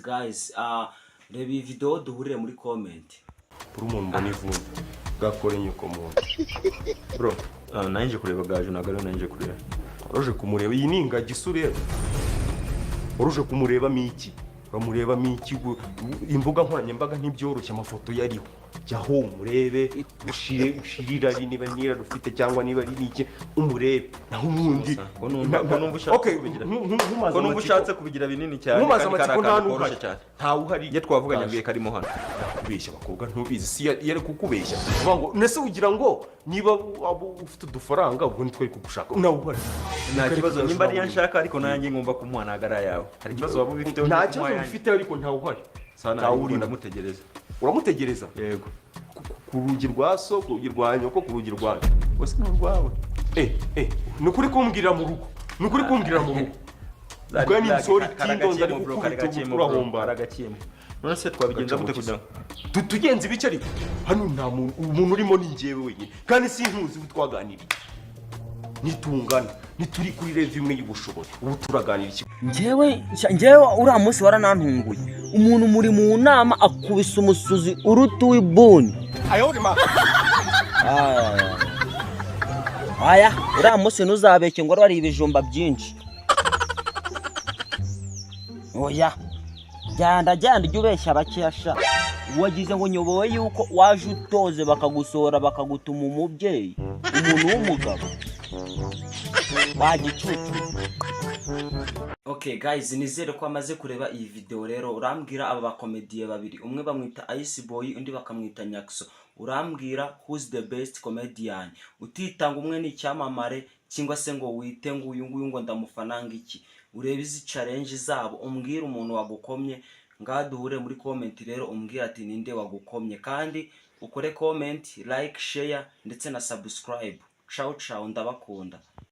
Guys, reba iyi video duhurire muri comment. Uri umuntu mbona ivumbi gakora inyuko muntu bro. Nanje kureba gaje nagaro nanje kureba uje kumureba iyi ninga gisureba uruje kumureba miki bamureba miki imbuga nkoranyambaga ntibyoroshye amafoto yariho jyaho murebe ushirira niba nira rufite cyangwa niba ari niki umurebe naho ubundi ko numva ushatse kubigira binini cyane nta uhari ye twavuganye ngiye karimo hano kubeshya bakobwa ntubizi si yari kukubeshya ngo nese ugira ngo niba ufite udufaranga ubwo nitwe kugushaka nawe uhari nta kibazo nimba ari yanshaka ariko nanjye ngomba kumuha nagara yawe hari kibazo waba ufite nta kibazo ufite ariko nta uhari sana uri ndamutegereza uramutegereza yego ku rugi rwa so ku rugi rwa nyoko ku rugi rwa wese n'urwawe nukuri kumbwirira mu rugo nukuri kumbwirira mu rugo ubwo ni insori tindonza ari gukubita urahomba aragakiyemo none se twabigenza gute kugira tugenze ibice ariko hano nta umuntu urimo ni njyewe wenyine kandi sinkuzi twaganiriye nitungana nituri kuri review imwe y'ubushobozi ubu turaganira iki Njyewe uriya munsi waranantunguye umuntu muri mu nama akubise umusuzi urutu w'ibuni aya uriya munsi ntuzabeke ngo ari ibijumba byinshi oya jyanda ujye ubeshya bakesha wagize ngo nyobowe yuko waje utoze bakagusohora bakagutuma umubyeyi umuntu w'umugabo wagicucu. Okay guys, nizere ko amaze kureba iyi video rero urambwira aba bakomediye babiri umwe bamwita Ice Boy undi bakamwita Nyakso urambwira who's the best comedian utitanga umwe ni cyamamare cyangwa se ngo wite ngo uyu ngo ndamufananga iki urebe izi challenge zabo umbwira umuntu wagukomye ngaduhure muri comment rero umbwira ati ninde wagukomye kandi ukore comment like share ndetse na subscribe. Ciao ndabakunda.